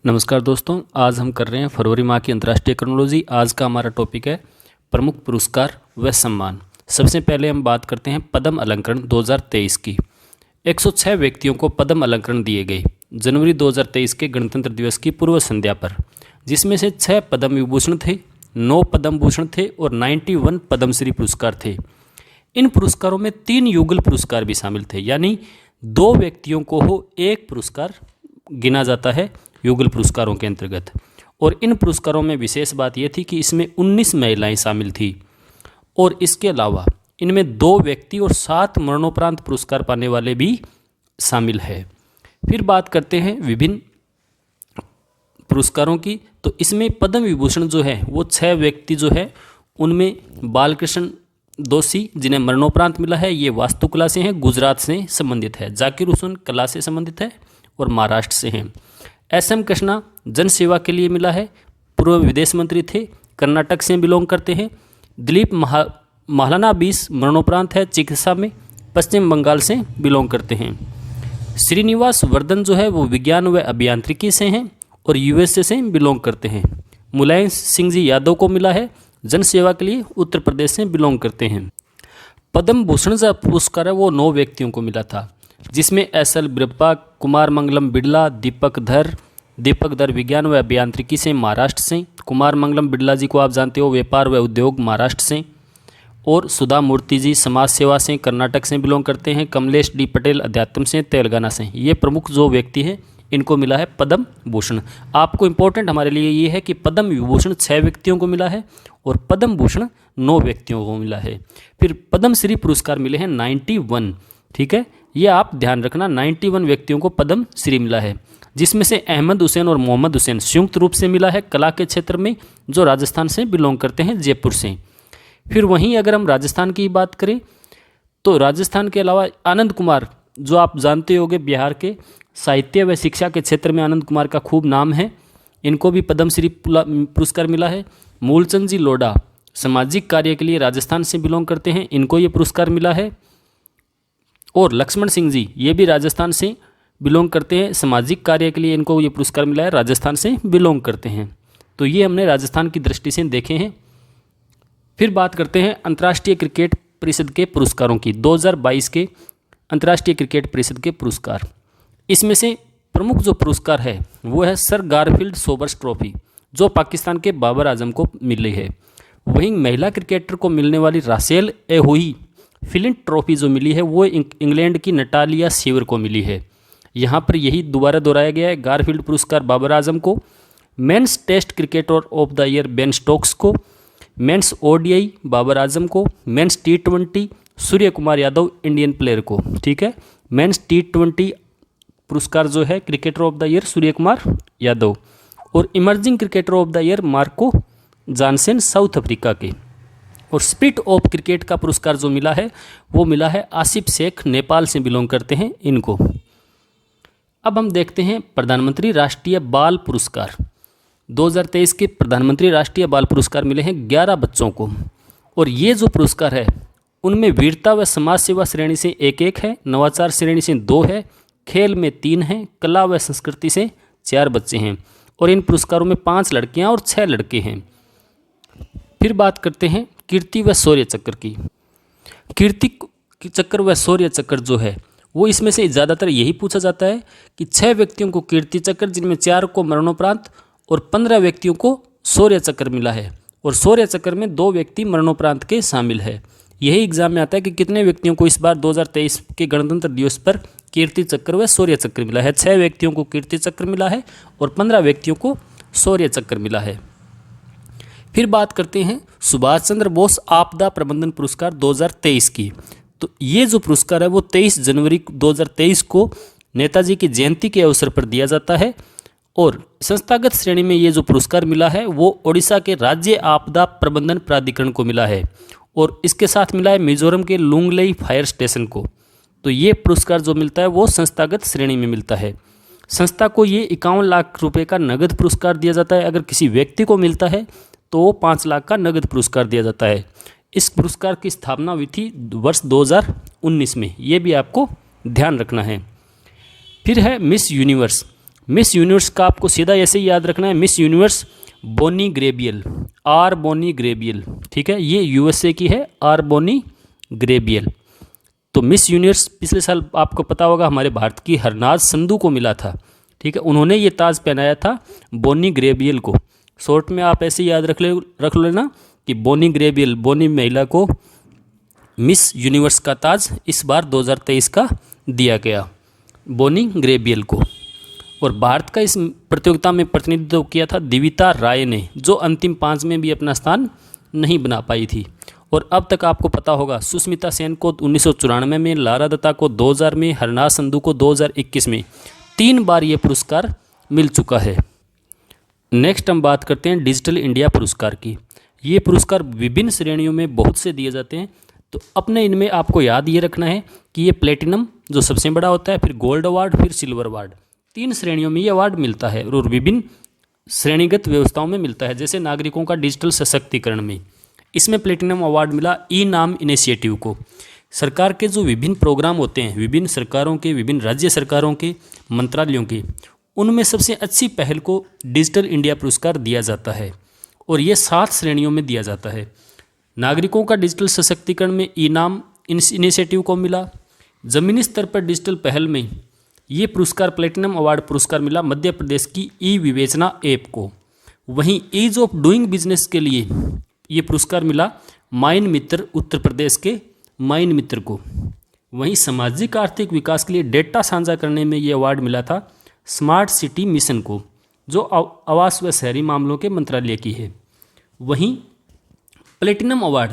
नमस्कार दोस्तों, आज हम कर रहे हैं फरवरी माह की अंतर्राष्ट्रीय क्रोनोलॉजी। आज का हमारा टॉपिक है प्रमुख पुरस्कार व सम्मान। सबसे पहले हम बात करते हैं पद्म अलंकरण 2023 की। 106 व्यक्तियों को पद्म अलंकरण दिए गए जनवरी 2023 के गणतंत्र दिवस की पूर्व संध्या पर, जिसमें से 6 पद्म विभूषण थे, 9 पद्म भूषण थे और 91 पद्मश्री पुरस्कार थे। इन पुरस्कारों में 3 युगल पुरस्कार भी शामिल थे, यानी 2 व्यक्तियों को हो एक पुरस्कार गिना जाता है युगल पुरस्कारों के अंतर्गत। और इन पुरस्कारों में विशेष बात यह थी कि इसमें 19 महिलाएं शामिल थी और इसके अलावा इनमें 2 व्यक्ति और 7 मरणोपरांत पुरस्कार पाने वाले भी शामिल है। फिर बात करते हैं विभिन्न पुरस्कारों की। तो इसमें पद्म विभूषण जो है वो 6 व्यक्ति जो है, उनमें बालकृष्ण दोषी जिन्हें मरणोपरांत मिला है, ये वास्तुकला से हैं, गुजरात से संबंधित है। जाकिर हुसैन कला से संबंधित है और महाराष्ट्र से हैं। एस.एम. कृष्णा जन सेवा के लिए मिला है, पूर्व विदेश मंत्री थे, कर्नाटक से बिलोंग करते हैं। दिलीप महालनाबिस मरणोपरांत है, चिकित्सा में, पश्चिम बंगाल से बिलोंग करते हैं। श्रीनिवास वर्धन जो है वो विज्ञान व अभियांत्रिकी से हैं और यूएसए से बिलोंग करते हैं। मुलायम सिंह जी यादव को मिला है, जन सेवा के लिए, उत्तर प्रदेश से बिलोंग करते हैं। पद्म भूषण जो पुरस्कार है वो 9 व्यक्तियों को मिला था, जिसमें एस.एल. बिरप्पा, कुमार मंगलम बिड़ला, दीपक धर विज्ञान व अभियांत्रिकी से महाराष्ट्र से, कुमार मंगलम बिड़ला जी को आप जानते हो, व्यापार व उद्योग महाराष्ट्र से, और सुधा मूर्ति जी समाज सेवा से कर्नाटक से बिलोंग करते हैं। कमलेश डी पटेल अध्यात्म से तेलंगाना से। ये प्रमुख जो व्यक्ति हैं इनको मिला है पद्म भूषण। आपको इम्पोर्टेंट हमारे लिए ये है कि पद्म विभूषण 6 व्यक्तियों को मिला है और पद्म भूषण 9 व्यक्तियों को मिला है। फिर पद्मश्री पुरस्कार मिले हैं 91, ठीक है, ये आप ध्यान रखना, 91 व्यक्तियों को पद्म श्री मिला है, जिसमें से अहमद हुसैन और मोहम्मद हुसैन संयुक्त रूप से मिला है कला के क्षेत्र में, जो राजस्थान से बिलोंग करते हैं, जयपुर से। फिर वहीं अगर हम राजस्थान की बात करें तो राजस्थान के अलावा आनंद कुमार, जो आप जानते होंगे, बिहार के साहित्य व शिक्षा के क्षेत्र में आनंद कुमार का खूब नाम है, इनको भी पद्मश्री पुरस्कार मिला है। मूलचंद जी लोढ़ा सामाजिक कार्य के लिए राजस्थान से बिलोंग करते हैं, इनको ये पुरस्कार मिला है। और लक्ष्मण सिंह जी, ये भी राजस्थान से बिलोंग करते हैं, सामाजिक कार्य के लिए इनको ये पुरस्कार मिला है, राजस्थान से बिलोंग करते हैं। तो ये हमने राजस्थान की दृष्टि से देखे हैं। फिर बात करते हैं अंतर्राष्ट्रीय क्रिकेट परिषद के पुरस्कारों की। 2022 के अंतर्राष्ट्रीय क्रिकेट परिषद के पुरस्कार, इसमें से प्रमुख जो पुरस्कार है वो है सर गारफील्ड सोबर्स ट्रॉफी, जो पाकिस्तान के बाबर आजम को मिली है। वहीं महिला क्रिकेटर को मिलने वाली रासेल एहोई फिलिंट ट्रॉफी जो मिली है वो इंग्लैंड की नटालिया सीवर को मिली है। यहाँ पर यही दोबारा दोहराया गया है, गारफील्ड पुरस्कार बाबर आजम को, men's test cricketer of the year Ben Stokes को, मेंस ओडीआई बाबर आजम को, men's T20 Surya Kumar Yadav Indian player को, ठीक है, मेंस T20 पुरस्कार जो है cricketer of the year Surya Kumar Yadav, और emerging cricketer of the year Marco Jansen South Africa के। और स्पिरिट ऑफ क्रिकेट का पुरस्कार जो मिला है वो मिला है आसिफ शेख, नेपाल से बिलोंग करते हैं इनको। अब हम देखते हैं प्रधानमंत्री राष्ट्रीय बाल पुरस्कार। 2023 के प्रधानमंत्री राष्ट्रीय बाल पुरस्कार मिले हैं 11 बच्चों को, और ये जो पुरस्कार है उनमें वीरता व समाज सेवा श्रेणी से 1 है, नवाचार श्रेणी से 2 है, खेल में 3 हैं, कला व संस्कृति से 4 बच्चे हैं, और इन पुरस्कारों में 5 लड़कियां और 6 लड़के हैं। फिर बात करते हैं कीर्ति व शौर्य चक्र की। कीर्ति चक्र व शौर्य चक्र जो है वो इसमें से ज़्यादातर यही पूछा जाता है कि 6 व्यक्तियों को कीर्ति चक्र, जिनमें 4 को मरणोपरांत और 15 व्यक्तियों को शौर्य चक्र मिला है, और शौर्य चक्र में 2 व्यक्ति मरणोपरांत के शामिल है। यही एग्जाम में आता है कि कितने व्यक्तियों को इस बार 2023 के गणतंत्र दिवस पर कीर्ति चक्र व शौर्य चक्र मिला है। 6 व्यक्तियों को कीर्ति चक्र मिला है और 15 व्यक्तियों को शौर्य चक्र मिला है। फिर बात करते हैं सुभाष चंद्र बोस आपदा प्रबंधन पुरस्कार 2023 की। तो ये जो पुरस्कार है वो 23 जनवरी 2023 को नेताजी की जयंती के अवसर पर दिया जाता है, और संस्थागत श्रेणी में ये जो पुरस्कार मिला है वो ओडिशा के राज्य आपदा प्रबंधन प्राधिकरण को मिला है, और इसके साथ मिला है मिजोरम के लुंगलेई फायर स्टेशन को। तो ये पुरस्कार जो मिलता है वो संस्थागत श्रेणी में मिलता है। संस्था को ये 51 लाख रुपए का नगद पुरस्कार दिया जाता है। अगर किसी व्यक्ति को मिलता है तो 5 लाख का नगद पुरस्कार दिया जाता है। इस पुरस्कार की स्थापना हुई थी वर्ष 2019 में, ये भी आपको ध्यान रखना है। फिर है मिस यूनिवर्स। मिस यूनिवर्स का आपको सीधा ऐसे ही याद रखना है, Miss Universe Bonney Gabriel, R'Bonney Gabriel, ठीक है, ये यूएसए की है, आर बोनी ग्रेबियल। तो मिस यूनिवर्स पिछले साल आपको पता होगा हमारे भारत की हरनाज संधू को मिला था, ठीक है, उन्होंने ये ताज पहनाया था बोनी ग्रेबियल को। शॉर्ट में आप ऐसे याद रख लेना कि बोनी ग्रेबियल, बोनी महिला को मिस यूनिवर्स का ताज इस बार 2023 का दिया गया, बोनी ग्रेबियल को। और भारत का इस प्रतियोगिता में प्रतिनिधित्व किया था दिविता राय ने, जो अंतिम 5 में भी अपना स्थान नहीं बना पाई थी। और अब तक आपको पता होगा सुष्मिता सेन को 1994 में, लारा दत्ता को 2000 में, हरनाज संधू को 2021 में, 3 बार ये पुरस्कार मिल चुका है। नेक्स्ट हम बात करते हैं डिजिटल इंडिया पुरस्कार की। ये पुरस्कार विभिन्न श्रेणियों में बहुत से दिए जाते हैं, तो अपने इनमें आपको याद ये रखना है कि ये प्लेटिनम जो सबसे बड़ा होता है, फिर गोल्ड अवार्ड, फिर सिल्वर अवार्ड, 3 श्रेणियों में ये अवार्ड मिलता है और विभिन्न श्रेणीगत व्यवस्थाओं में मिलता है। जैसे नागरिकों का डिजिटल सशक्तिकरण में इसमें प्लेटिनम अवार्ड मिला ई नाम इनिशिएटिव को। सरकार के जो विभिन्न प्रोग्राम होते हैं, विभिन्न सरकारों के, विभिन्न राज्य सरकारों के, मंत्रालयों के, उनमें सबसे अच्छी पहल को डिजिटल इंडिया पुरस्कार दिया जाता है और ये 7 श्रेणियों में दिया जाता है। नागरिकों का डिजिटल सशक्तिकरण में ई नाम इनिशिएटिव को मिला। जमीनी स्तर पर डिजिटल पहल में ये पुरस्कार प्लेटिनम अवार्ड पुरस्कार मिला मध्य प्रदेश की ई विवेचना ऐप को। वहीं ईज ऑफ डूइंग बिजनेस के लिए ये पुरस्कार मिला माइन मित्र, उत्तर प्रदेश के माइन मित्र को। वहीं सामाजिक आर्थिक विकास के लिए डेटा साझा करने में ये अवार्ड मिला था स्मार्ट सिटी मिशन को, जो आवास व शहरी मामलों के मंत्रालय की है। वहीं प्लेटिनम अवार्ड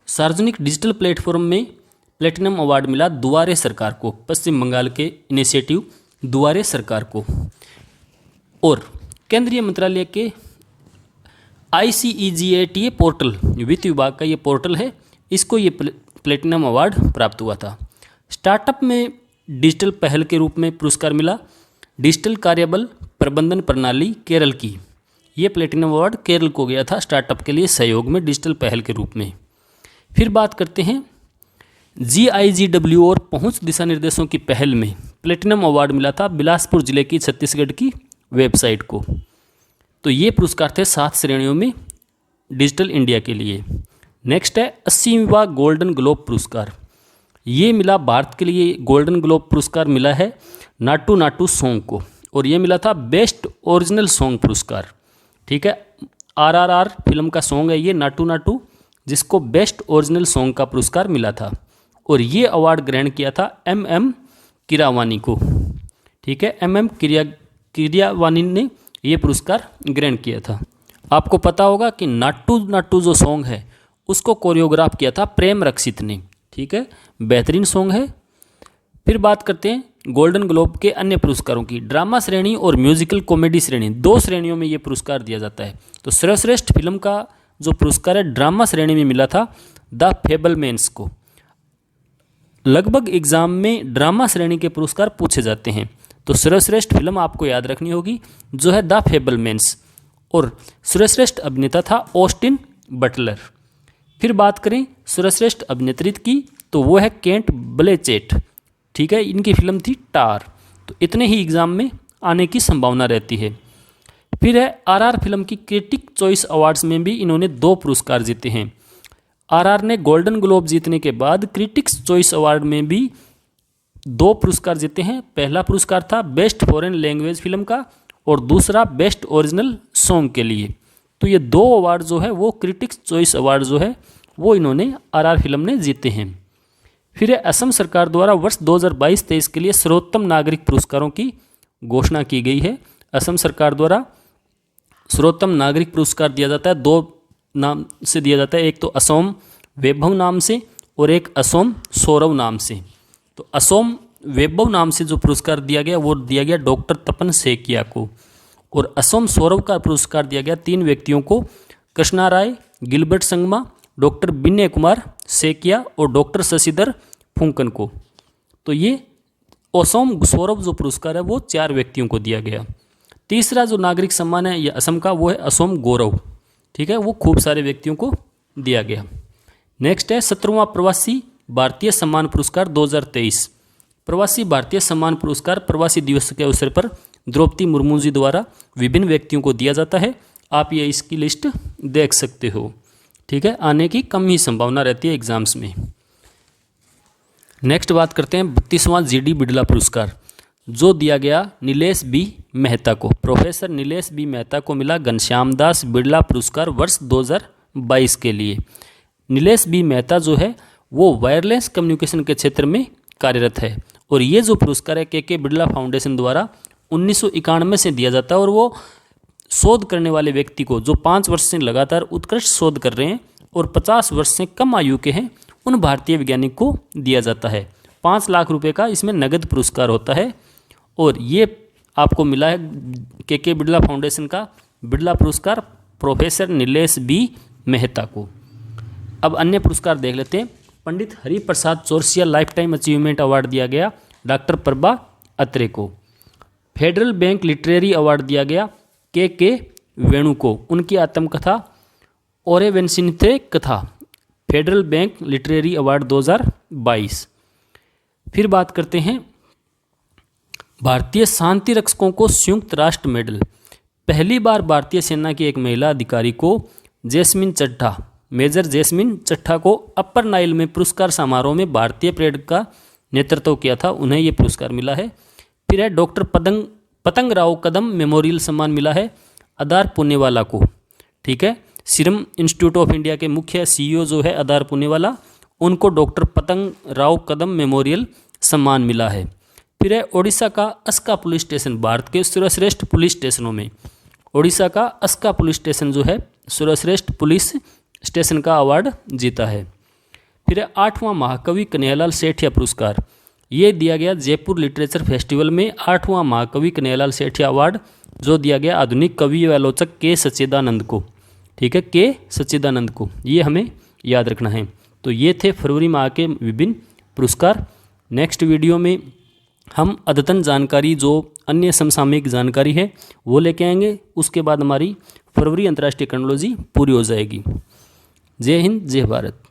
सार्वजनिक डिजिटल प्लेटफॉर्म में प्लेटिनम अवार्ड मिला दुआरे सरकार को, पश्चिम बंगाल के इनिशिएटिव दुआरे सरकार को। और केंद्रीय मंत्रालय के ICEGATA पोर्टल, वित्त विभाग का ये पोर्टल है, इसको ये प्लेटिनम अवार्ड प्राप्त हुआ था। स्टार्टअप में डिजिटल पहल के रूप में पुरस्कार मिला डिजिटल कार्यबल प्रबंधन प्रणाली केरल की। ये प्लेटिनम अवार्ड केरल को गया था स्टार्टअप के लिए सहयोग में डिजिटल पहल के रूप में। फिर बात करते हैं GIGW और पहुंच दिशा निर्देशों की पहल में प्लेटिनम अवार्ड मिला था बिलासपुर जिले की छत्तीसगढ़ की वेबसाइट को। तो ये पुरस्कार थे 7 श्रेणियों में डिजिटल इंडिया के लिए। नेक्स्ट है 80वां गोल्डन ग्लोब पुरस्कार। ये मिला भारत के लिए गोल्डन ग्लोब पुरस्कार मिला है नाटू नाटू सॉन्ग को, और ये मिला था बेस्ट ओरिजिनल सॉन्ग पुरस्कार, ठीक है। RRR फिल्म का सॉन्ग है ये नाटू नाटू, जिसको बेस्ट ओरिजिनल सॉन्ग का पुरस्कार मिला था। और ये अवार्ड ग्रहण किया था MM किरावानी को, ठीक है। MM किरियावानी ने ये पुरस्कार ग्रहण किया था। आपको पता होगा कि नाटू नाटू जो सॉन्ग है उसको कोरियोग्राफ किया था प्रेम रक्षित ने, ठीक है, बेहतरीन सॉन्ग है। फिर बात करते हैं गोल्डन ग्लोब के अन्य पुरस्कारों की। ड्रामा श्रेणी और म्यूजिकल कॉमेडी श्रेणी, 2 श्रेणियों में ये पुरस्कार दिया जाता है। तो सर्वश्रेष्ठ फिल्म का जो पुरस्कार है ड्रामा श्रेणी में मिला था द फेबलमैन्स को। लगभग एग्जाम में ड्रामा श्रेणी के पुरस्कार पूछे जाते हैं, तो सर्वश्रेष्ठ फिल्म आपको याद रखनी होगी जो है द फेबलमैन्स, और सर्वश्रेष्ठ अभिनेता था ऑस्टिन बटलर। फिर बात करें सर्वश्रेष्ठ अभिनेत्री की, तो वो है केट ब्लैंचेट, ठीक है, इनकी फिल्म थी टार। तो इतने ही एग्जाम में आने की संभावना रहती है। फिर है RR फिल्म की क्रिटिक चॉइस अवार्ड्स में भी इन्होंने 2 पुरस्कार जीते हैं। RR ने गोल्डन ग्लोब जीतने के बाद क्रिटिक्स चॉइस अवार्ड में भी 2 पुरस्कार जीते हैं। पहला पुरस्कार था बेस्ट फॉरेन लैंग्वेज फिल्म का, और दूसरा बेस्ट ओरिजिनल सॉन्ग के लिए। तो ये 2 अवार्ड जो है वो क्रिटिक्स चॉइस अवार्ड जो है वो इन्होंने RR फिल्म ने जीते हैं। फिर है असम सरकार द्वारा वर्ष 2022-23 के लिए सर्वोत्तम नागरिक पुरस्कारों की घोषणा की गई है। असम सरकार द्वारा सर्वोत्तम नागरिक पुरस्कार दिया जाता है, 2 नाम से दिया जाता है, एक तो असोम वैभव नाम से और एक असोम सौरव नाम से। तो असोम वैभव नाम से जो पुरस्कार दिया गया वो दिया गया डॉक्टर तपन सेकिया को, और असोम सौरव का पुरस्कार दिया गया 3 व्यक्तियों को, कृष्णा राय, गिलबर्ट संगमा, डॉक्टर विनय कुमार सेकिया और डॉक्टर शशिधर फुंकन को। तो ये असोम सौरव जो पुरस्कार है वो 4 व्यक्तियों को दिया गया। तीसरा जो नागरिक सम्मान है ये असम का, वो है असोम गौरव, ठीक है, वो खूब सारे व्यक्तियों को दिया गया। नेक्स्ट है 17वां प्रवासी भारतीय सम्मान पुरस्कार 2023। प्रवासी भारतीय सम्मान पुरस्कार प्रवासी दिवस के अवसर पर द्रौपदी मुर्मू जी द्वारा विभिन्न व्यक्तियों को दिया जाता है। आप ये इसकी लिस्ट देख सकते हो। ठीक है, आने की कम ही संभावना रहती है एग्जाम्स में। नेक्स्ट बात करते हैं 32वां GD बिड़ला पुरस्कार, जो दिया गया नीलेश बी मेहता को। प्रोफेसर नीलेश बी मेहता को मिला घनश्याम दास बिड़ला पुरस्कार वर्ष 2022 के लिए। नीलेश बी मेहता जो है वो वायरलेस कम्युनिकेशन के क्षेत्र में कार्यरत है और ये जो पुरस्कार है के बिड़ला फाउंडेशन द्वारा 1991 से दिया जाता है और वो शोध करने वाले व्यक्ति को जो 5 वर्ष से लगातार उत्कृष्ट शोध कर रहे हैं और 50 वर्ष से कम आयु के हैं उन भारतीय वैज्ञानिक को दिया जाता है। 5 लाख रुपए का इसमें नगद पुरस्कार होता है और ये आपको मिला है के बिड़ला फाउंडेशन का बिड़ला पुरस्कार प्रोफेसर नीलेश बी मेहता को। अब अन्य पुरस्कार देख लेते हैं। Pandit Hariprasad Chaurasia lifetime achievement award दिया गया डॉक्टर प्रभा अत्रे को। फेडरल बैंक लिटरेरी अवार्ड दिया गया के वेणु को, उनकी आत्मकथा ओरेवेंसिन्थे कथा, फेडरल बैंक लिटरेरी अवार्ड 2022। फिर बात करते हैं भारतीय शांति रक्षकों को संयुक्त राष्ट्र मेडल। पहली बार भारतीय सेना की एक महिला अधिकारी को Jasmine Chadha, major Jasmine Chadha को अपर नाइल में पुरस्कार समारोह में भारतीय परेड का नेतृत्व किया था, उन्हें यह पुरस्कार मिला है। फिर है डॉक्टर पतंग राव कदम मेमोरियल सम्मान मिला है अदार पुनेवाला को। ठीक है, सीरम इंस्टीट्यूट ऑफ इंडिया के मुख्य CEO जो है अदार पुनेवाला, उनको डॉक्टर पतंग राव कदम मेमोरियल सम्मान मिला है। फिर है ओडिशा का अस्का पुलिस स्टेशन, भारत के सर्वश्रेष्ठ पुलिस स्टेशनों में ओडिशा का अस्का पुलिस स्टेशन जो है सर्वश्रेष्ठ पुलिस स्टेशन का अवार्ड जीता है। फिर है 8वां महाकवि कन्हैयालाल सेठिया पुरस्कार, ये दिया गया जयपुर लिटरेचर फेस्टिवल में 8वां महाकवि कन्हैयालाल सेठिया अवार्ड जो दिया गया आधुनिक कवि व आलोचक के सच्चिदानंद को। ठीक है, के सच्चिदानंद को, ये हमें याद रखना है। तो ये थे फरवरी माह के विभिन्न पुरस्कार। नेक्स्ट वीडियो में हम अद्यतन जानकारी जो अन्य समसामयिक जानकारी है वो लेके आएंगे। उसके बाद हमारी फरवरी अंतर्राष्ट्रीय क्रॉनोलॉजी पूरी हो जाएगी। जय हिंद, जय भारत।